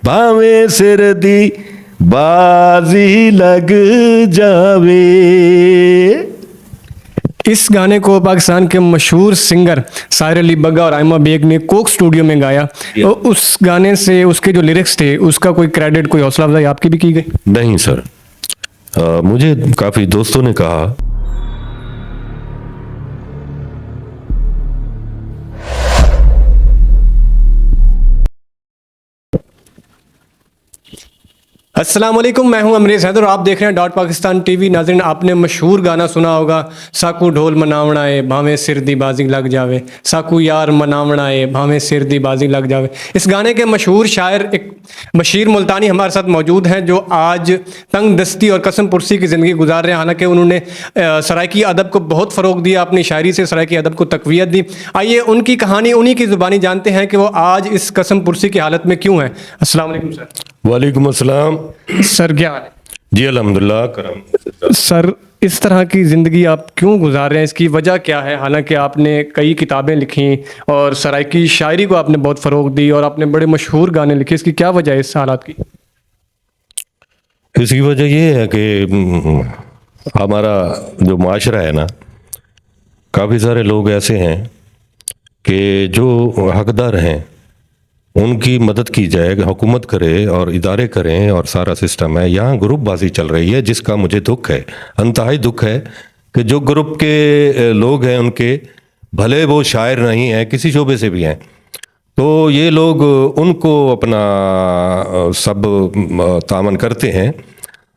भावे सिर दी बाजी लग जावे। इस गाने को पाकिस्तान के मशहूर सिंगर साहिर अली बग्गा और आयमा बेग ने कोक स्टूडियो में गाया। तो उस गाने से उसके जो लिरिक्स थे उसका कोई क्रेडिट, कोई हौसला अफजाई आपकी भी की गई? नहीं सर, मुझे काफ़ी दोस्तों ने कहा। अस्सलाम वालेकुम, मैं हूं अमरीज हैदर और आप देख रहे हैं डॉट पाकिस्तान टीवी। नाज़रीन, आपने मशहूर गाना सुना होगा, साकू ढोल मनावना है भावें सिर दी बाजी लग जावे, साकू यार मनावना है भावें सिर दी बाजी लग जावे। इस गाने के मशहूर शायर एक बशीर मुल्तानी हमारे साथ मौजूद हैं, जो आज तंग दस्ती और कसम पुरसी की ज़िंदगी गुजार रहे हैं। हालांकि उन्होंने सराइकी अदब को बहुत फ़रोग दिया, अपनी शायरी से सराइकी अदब को तक़वियत दी। आइए उनकी कहानी उन्हीं की ज़ुबानी जानते हैं कि वो आज इस कसम पुरसी की हालत में क्यों हैं। अस्सलाम वालेकुम सर। वालेकुम अस्सलाम। सर क्या हाल है? जी अल्हम्दुलिल्लाह करम। सर, इस तरह की ज़िंदगी आप क्यों गुजार रहे हैं, इसकी वजह क्या है? हालांकि आपने कई किताबें लिखी और सराइकी शायरी को आपने बहुत फ़रोग दी और आपने बड़े मशहूर गाने लिखे, इसकी क्या वजह है इस हालात की? इसकी वजह ये है कि हमारा जो माशरा है ना, काफ़ी सारे लोग ऐसे हैं कि जो हकदार हैं उनकी मदद की जाए, हुकूमत करे और इदारे करें और सारा सिस्टम है। यहाँ ग्रुपबाजी चल रही है, जिसका मुझे दुख है, अंतहाई दुख है कि जो ग्रुप के लोग हैं उनके, भले वो शायर नहीं हैं, किसी शोबे से भी हैं, तो ये लोग उनको अपना सब तामन करते हैं।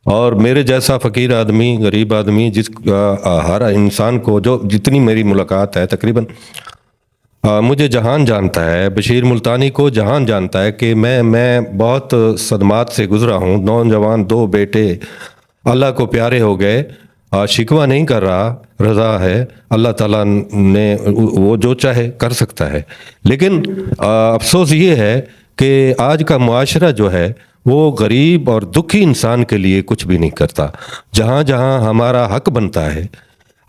और मेरे जैसा फ़कीर आदमी, गरीब आदमी, जिसका हर इंसान को, जो जितनी मेरी मुलाकात है तकरीबन, मुझे जहान जानता है, बशीर मुल्तानी को जहान जानता है कि मैं बहुत सदमात से गुज़रा हूँ। नौजवान 2 बेटे अल्लाह को प्यारे हो गए, शिकवा नहीं कर रहा, रज़ा है। अल्लाह ताला ने वो जो चाहे कर सकता है। लेकिन अफसोस ये है कि आज का मुआशरा जो है वो गरीब और दुखी इंसान के लिए कुछ भी नहीं करता। जहाँ जहाँ हमारा हक बनता है,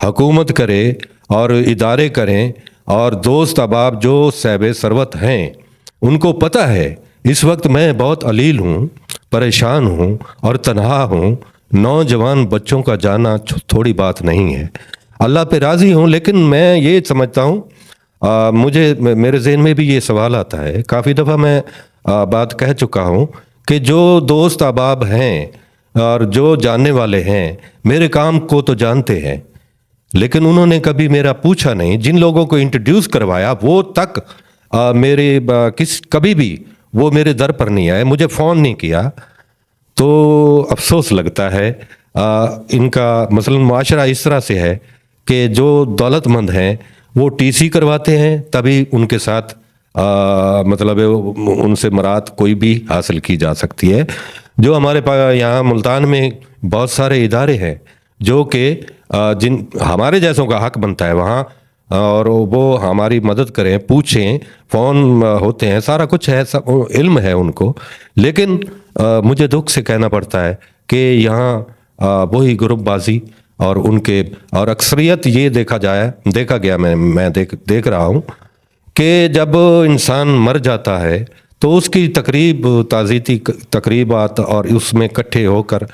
हुकूमत करे और इदारे करें, और दोस्त अहबाब जो साहिब सरवत हैं उनको पता है इस वक्त मैं बहुत अलील हूँ, परेशान हूँ और तन्हा हूँ। नौजवान बच्चों का जाना थोड़ी बात नहीं है। अल्लाह पे राज़ी हूँ, लेकिन मैं ये समझता हूँ, मेरे ज़हन में भी ये सवाल आता है, काफ़ी दफ़ा मैं बात कह चुका हूँ कि जो दोस्त अहबाब हैं और जो जानने वाले हैं मेरे काम को तो जानते हैं, लेकिन उन्होंने कभी मेरा पूछा नहीं। जिन लोगों को इंट्रोड्यूस करवाया वो तक कभी भी वो मेरे दर पर नहीं आए, मुझे फ़ोन नहीं किया। तो अफसोस लगता है। इनका मसलन मुआशरा इस तरह से है कि जो दौलतमंद हैं वो टीसी करवाते हैं, तभी उनके साथ मतलब उनसे मुराद कोई भी हासिल की जा सकती है। जो हमारे पास यहाँ मुल्तान में बहुत सारे इदारे हैं जो कि जिन हमारे जैसों का हक बनता है वहाँ, और वो हमारी मदद करें, पूछें, फ़ोन होते हैं, सारा कुछ है, सब इल्म है उनको। लेकिन मुझे दुख से कहना पड़ता है कि यहाँ वही ग्रुपबाजी और उनके, और अक्सरियत ये देखा गया, मैं देख रहा हूँ कि जब इंसान मर जाता है तो उसकी तकरीब, ताज़ीती तकरीबात, और उसमें इकट्ठे होकर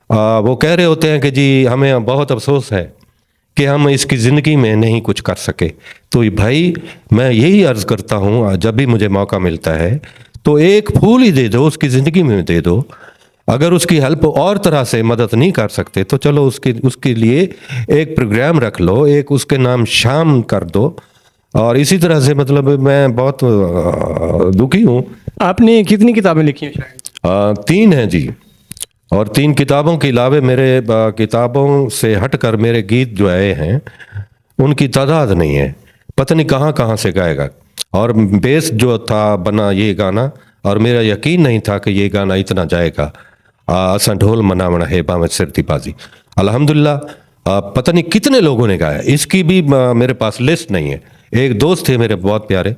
वो कह रहे होते हैं कि जी हमें बहुत अफसोस है कि हम इसकी ज़िंदगी में नहीं कुछ कर सके। तो भाई मैं यही अर्ज़ करता हूँ, जब भी मुझे मौका मिलता है तो एक फूल ही दे दो, उसकी ज़िंदगी में दे दो। अगर उसकी हेल्प और तरह से मदद नहीं कर सकते तो चलो उसके लिए एक प्रोग्राम रख लो, एक उसके नाम शाम कर दो। और इसी तरह से मतलब मैं बहुत दुखी हूँ। आपने कितनी किताबें लिखी हैं? 3 हैं जी, और 3 किताबों के अलावा मेरे किताबों से हटकर मेरे गीत जो आए हैं उनकी तादाद नहीं है, पता नहीं कहाँ कहाँ से गाएगा। और बेस जो था बना ये गाना, और मेरा यकीन नहीं था कि ये गाना इतना जाएगा। असा ढोल मनावना है बावत सिरती बाजी, अल्हम्दुलिल्लाह पता नहीं कितने लोगों ने गाया, इसकी भी मेरे पास लिस्ट नहीं है। एक दोस्त थे मेरे बहुत प्यारे,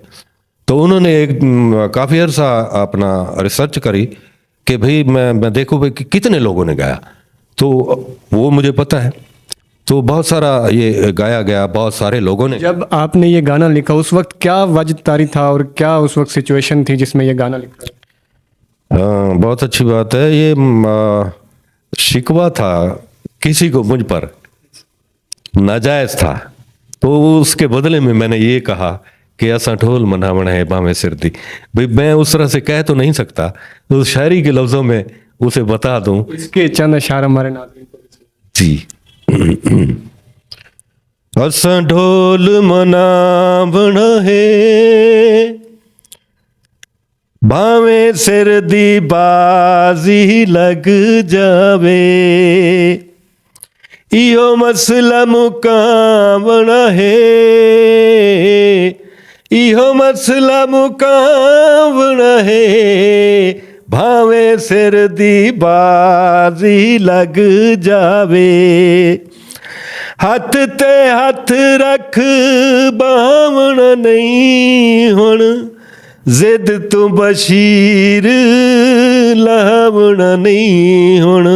तो उन्होंने एक काफ़ी अर्सा अपना रिसर्च करी कि भाई मैं देखूँ भाई कितने लोगों ने गाया, तो वो मुझे पता है। तो बहुत सारा ये गाया गया, बहुत सारे लोगों ने। जब आपने ये गाना लिखा उस वक्त क्या वजह तारी था और क्या उस वक्त सिचुएशन थी जिसमें ये गाना लिखा? बहुत अच्छी बात है। ये शिकवा था किसी को मुझ पर, नाजायज था, तो उसके बदले में मैंने ये कहा कि असा ढोल मनावण है बामे सिरदी। भाई मैं उस तरह से कह तो नहीं सकता, तो शायरी के लफ्जों में उसे बता दूं। इसके चंद अशार हमारे नाज़रीन को जी। असा ढोल मनावण है भावे सिर दी बाजी लग जावे, इहो मसला मुकावण है, इहो मसला मुकावण है, भावे सिर दी बाजी लग जावे। हथ ते हथ रख बावण नहीं हुण, जिद तू बशीर लावण नहीं हुण,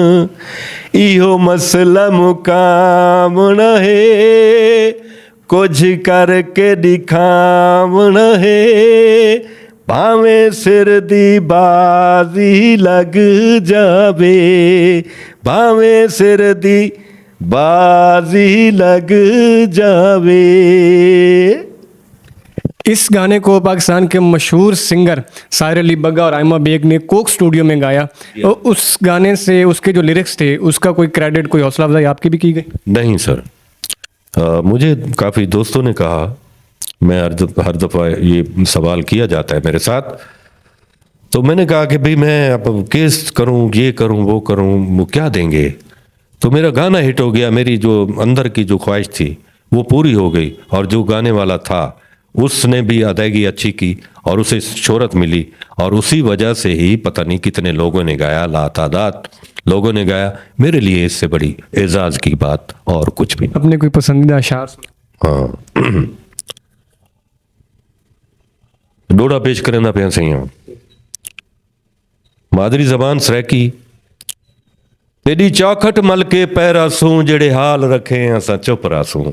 इहो मसला मुकावण है, कुछ करके दिखावण है, भावे सिर दी बाजी लग जावे, भावे सिर दी बाजी लग जावे। इस गाने को पाकिस्तान के मशहूर सिंगर साहिर अली बग्गा और आयमा बेग ने कोक स्टूडियो में गाया। और उस गाने से उसके जो लिरिक्स थे उसका कोई क्रेडिट, कोई हौसला अफजाई आपकी भी की गई? नहीं सर, मुझे काफ़ी दोस्तों ने कहा, मैं हर दफ़ा ये सवाल किया जाता है मेरे साथ, तो मैंने कहा कि भाई मैं अब केस करूं, ये करूं, वो करूं, वो क्या देंगे। तो मेरा गाना हिट हो गया, मेरी जो अंदर की जो ख्वाहिश थी वो पूरी हो गई, और जो गाने वाला था उसने भी अदायगी अच्छी की और उसे शोहरत मिली, और उसी वजह से ही पता नहीं कितने लोगों ने गाया, लातादाद लोगों ने गाया। मेरे लिए इससे बड़ी एजाज की बात और कुछ भी नहीं। अपने कोई पसंदीदा अशार सुना? हाँ, डोडा पेश करना पिया सही मादरी जबान सैकी, तेरी चौखट मल के पैरा सूं, जेड़े हाल रखे असा चुप रासूं,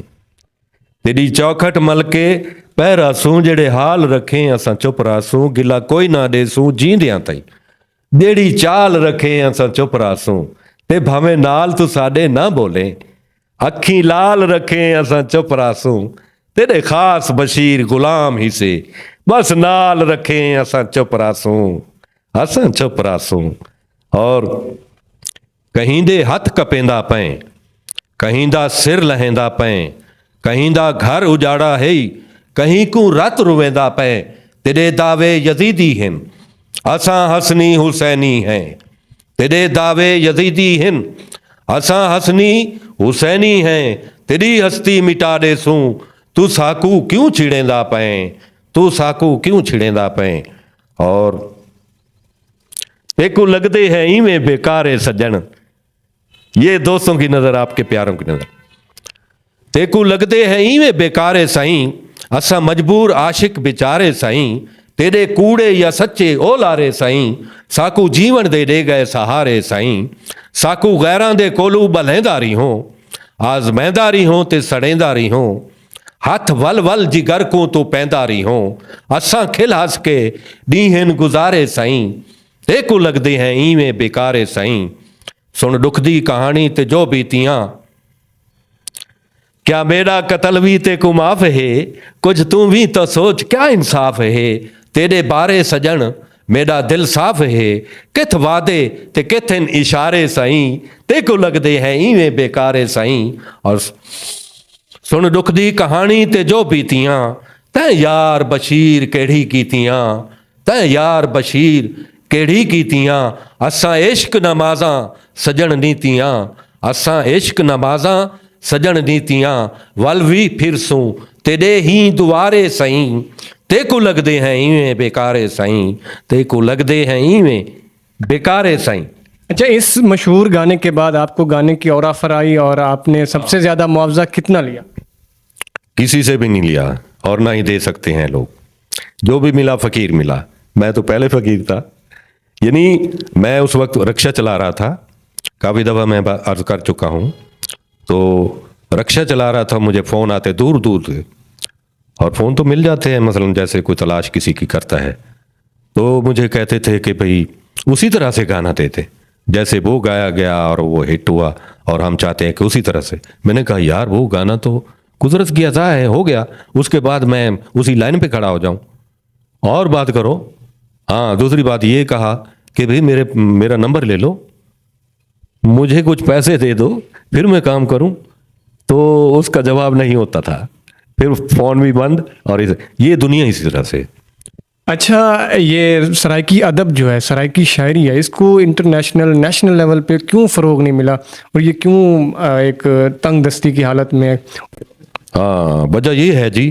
तेरी चौखट मल के पैरा सूं, जेड़े हाल रखे असा चुप रासूं, गिला कोई ना देसूं जींदियां ताई, जेड़ी चाल रखे असा चुप रासूं, ते भावें नाल तू साडे ना बोले, अखी लाल रखे असा चुप रासूं, तेरे खास बशीर गुलाम ही से, बस नाल रखे असा चुप रासूं, असा चुप रासूं। और कहीं दे हथ कपेंदा पैं, कहीं दा सिर लहेंदा पैं, कहीं दा घर उजाड़ा है, कहीं को रत रुवेंदा पैं, तेरे दावे यजीदी हैं असा हसनी हुसैनी हैं, तेरे दावे यजीदी हैं असा हसनी हुसैनी हैं, तेरी हस्ती मिटा दे सूं, तू साकू क्यों छिड़ेंदा पैं, तू साकू क्यों छिड़ेंदा पैं। और देखो लगते हैं इवें बेकारे सज्जन, ये दोस्तों की नजर, आपके प्यारों की नजर, तेकू लगते हैं इवें बेकारे साईं, असा मजबूर आशिक बेचारे साईं, तेरे कूड़े या सच्चे ओ लारे साईं, साकू जीवन दे गए सहारे साईं, साकू गैरां दे कोलू बलैंदारी हो, आजमैंदारी हो ते सड़ेंदारी हो, हथ वल वल जिगर को तो पैंदारी हो, असा खिल हस के डीहन गुजारे साईं, तेकू लगते हैं इवें बेकारे साईं, सुन दुख दी कहानी ते जो बीतियां, क्या मेरा कत्ल भी ते को माफ है, कुछ तू भी तो सोच क्या इंसाफ है, तेरे बारे सजन मेरा दिल साफ है, किथ वादे ते किथन इशारे साईं, तेको लगते हैं इवें बेकारे साईं। और सुन दुख दी कहानी ते जो बीतियां, तैं यार बशीर केड़ी कीतियां, तैं यार बशीर केड़ी कीतियां, असां इश्क नमाज़ां सजन नीतियां, असां इश्क नमाज़ां सजन नीतियां, वल भी फिर सूं तेरे ही दुआरे साईं, तेको लगते हैं इवें बेकारे साईं, तेको लगते हैं इवें बेकारे साईं। अच्छा, इस मशहूर गाने के बाद आपको गाने की और ऑफर आई और आपने सबसे ज़्यादा मुआवजा कितना लिया? किसी से भी नहीं लिया और ना ही दे सकते हैं लोग, जो भी मिला फ़कीर मिला। मैं तो पहले फ़कीर था, यानी मैं उस वक्त रिक्शा चला रहा था, काफ़ी दफ़ा मैं अर्ज़ कर चुका हूँ। तो रिक्शा चला रहा था, मुझे फ़ोन आते दूर दूर से, और फ़ोन तो मिल जाते हैं, मसलन जैसे कोई तलाश किसी की करता है, तो मुझे कहते थे कि भाई उसी तरह से गाना देते जैसे वो गाया गया और वो हिट हुआ, और हम चाहते हैं कि उसी तरह से। मैंने कहा यार वो गाना तो कुदरत की अता है, हो गया, उसके बाद मैं उसी लाइन पे खड़ा हो जाऊं और बात करो। हाँ, दूसरी बात ये कहा कि भाई मेरा नंबर ले लो, मुझे कुछ पैसे दे दो, फिर मैं काम करूं। तो उसका जवाब नहीं होता था, फिर फोन भी बंद। और ये दुनिया इसी तरह से। अच्छा, ये सराइकी अदब जो है, सराइकी शायरी है, इसको इंटरनेशनल नेशनल लेवल पे क्यों फ़रोग नहीं मिला, और ये क्यों एक तंग दस्ती की हालत में है? हाँ, वजह ये है जी,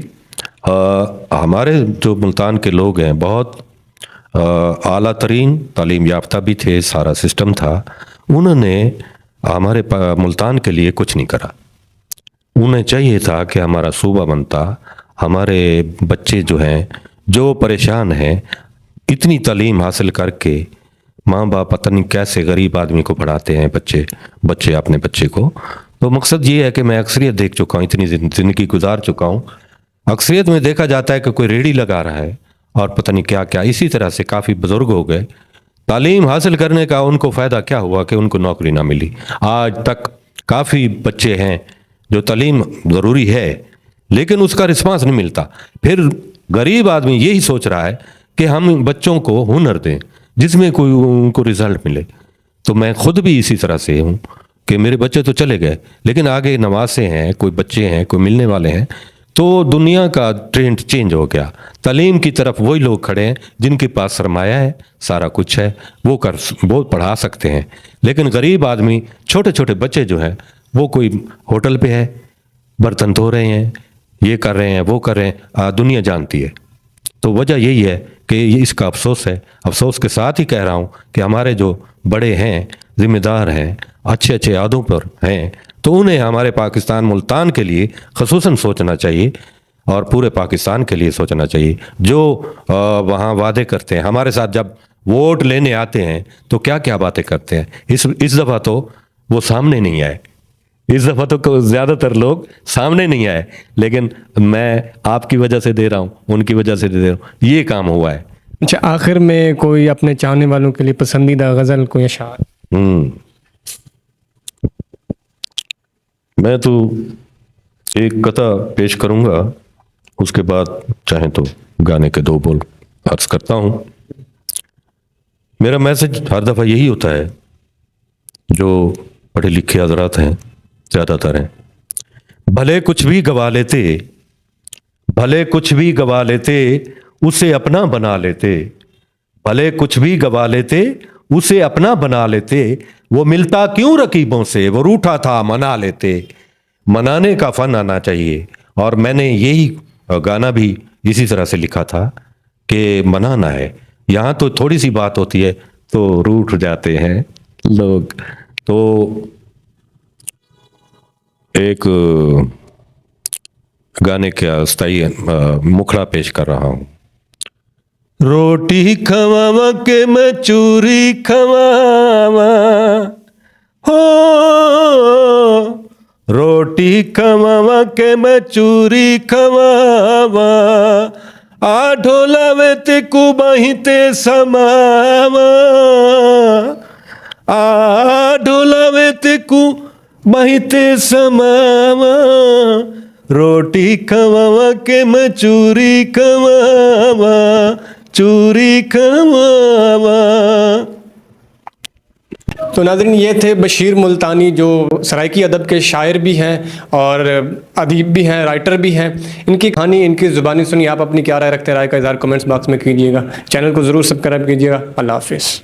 हमारे जो मुल्तान के लोग हैं बहुत आला तरीन तालीम याफ्ता भी थे, सारा सिस्टम था। उन्होंने हमारे मुल्तान के लिए कुछ नहीं करा। उन्हें चाहिए था कि हमारा सूबा बनता, हमारे बच्चे जो हैं जो परेशान हैं, इतनी तालीम हासिल करके माँ बाप पता नहीं कैसे गरीब आदमी को पढ़ाते हैं, बच्चे अपने बच्चे को। तो मकसद ये है कि मैं अक्सरियत देख चुका हूँ, इतनी ज़िंदगी गुजार चुका हूँ। अक्सरियत में देखा जाता है कि कोई रेडी लगा रहा है और पता नहीं क्या क्या। इसी तरह से काफ़ी बुज़ुर्ग हो गए, तालीम हासिल करने का उनको फ़ायदा क्या हुआ कि उनको नौकरी ना मिली। आज तक काफ़ी बच्चे हैं जो तालीम ज़रूरी है लेकिन उसका रिस्पांस नहीं मिलता। फिर गरीब आदमी यही सोच रहा है कि हम बच्चों को हुनर दें जिसमें कोई उनको रिजल्ट मिले। तो मैं खुद भी इसी तरह से हूँ कि मेरे बच्चे तो चले गए लेकिन आगे नवासे हैं, कोई बच्चे हैं, कोई मिलने वाले हैं। तो दुनिया का ट्रेंड चेंज हो गया, तालीम की तरफ वही लोग खड़े हैं जिनके पास सरमाया है, सारा कुछ है, वो पढ़ा सकते हैं। लेकिन गरीब आदमी, छोटे छोटे बच्चे जो हैं, वो कोई होटल पे है, बर्तन धो रहे हैं, ये कर रहे हैं, वो कर रहे हैं, दुनिया जानती है। तो वजह यही है कि ये इसका अफसोस है। अफसोस के साथ ही कह रहा हूँ कि हमारे जो बड़े हैं, जिम्मेदार हैं, अच्छे अच्छे अहदों पर हैं, तो उन्हें हमारे पाकिस्तान मुल्तान के लिए ख़ुसूसन सोचना चाहिए और पूरे पाकिस्तान के लिए सोचना चाहिए। जो वहाँ वादे करते हैं हमारे साथ, जब वोट लेने आते हैं तो क्या क्या बातें करते हैं। इस दफ़ा तो वो सामने नहीं आए, इस दफ़ा तो ज़्यादातर लोग सामने नहीं आए, लेकिन मैं आपकी वजह से दे रहा हूँ, उनकी वजह से दे रहा हूँ, ये काम हुआ है। अच्छा, आखिर में कोई अपने चाहने वालों के लिए पसंदीदा गज़ल, कोई अशार? मैं तो एक कथा पेश करूंगा, उसके बाद चाहे तो गाने के दो बोल अर्ज करता हूं। मेरा मैसेज हर दफ़ा यही होता है, जो पढ़े लिखे हजरात हैं, ज़्यादातर हैं, भले कुछ भी गवा लेते, भले कुछ भी गवा लेते, उसे अपना बना लेते, भले कुछ भी गवा लेते, उसे अपना बना लेते, वो मिलता क्यों रकीबों से, वो रूठा था मना लेते। मनाने का फन आना चाहिए। और मैंने यही गाना भी इसी तरह से लिखा था कि मनाना है। यहाँ तो थोड़ी सी बात होती है तो रूठ जाते हैं लोग। तो एक गाने का स्थाई मुखड़ा पेश कर रहा हूँ। रोटी खवावा के मैं चूरी खवावा, हो रोटी खवावा के मैं चूरी खवावा, आ ढोलावे ते कुबहिते समावा, आ ढोलावे ते कुबहिते समावा, रोटी खवावा के मैं चूरी खवावा, चूरी खवावा। तो नाज़रीन, ये थे बशीर मुल्तानी, जो सराइकी अदब के शायर भी हैं और अदीब भी हैं, राइटर भी हैं। इनकी कहानी, इनकी ज़ुबानी सुनिए। आप अपनी क्या राय रखते हैं, राय का इज़हार कमेंट्स बॉक्स में कीजिएगा। चैनल को ज़रूर सब्सक्राइब कीजिएगा। अल्लाह हाफिज़।